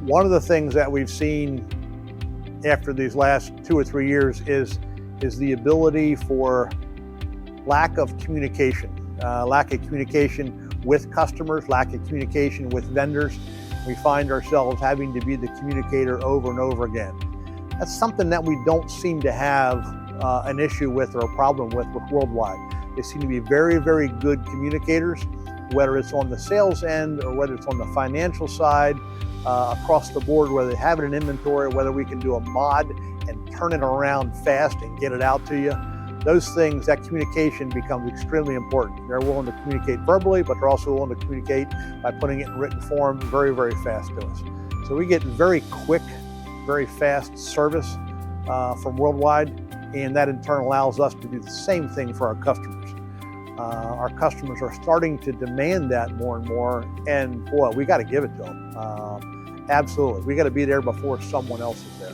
One of the things that we've seen after these last 2 or 3 years is the ability for lack of communication with customers, lack of communication with vendors. We find ourselves having to be the communicator over and over again. That's something that we don't seem to have an issue with or a problem with WorldWide. They seem to be very, very good communicators, whether it's on the sales end or whether it's on the financial side, across the board, whether they have it in inventory, whether we can do a mod and turn it around fast and get it out to you. Those things, that communication becomes extremely important. They're willing to communicate verbally, but they're also willing to communicate by putting it in written form very, very fast to us. So we get very quick, very fast service from WorldWide, and that in turn allows us to do the same thing for our customers. Our customers are starting to demand that more and more, and boy, we got to give it to them. Absolutely, we got to be there before someone else is there.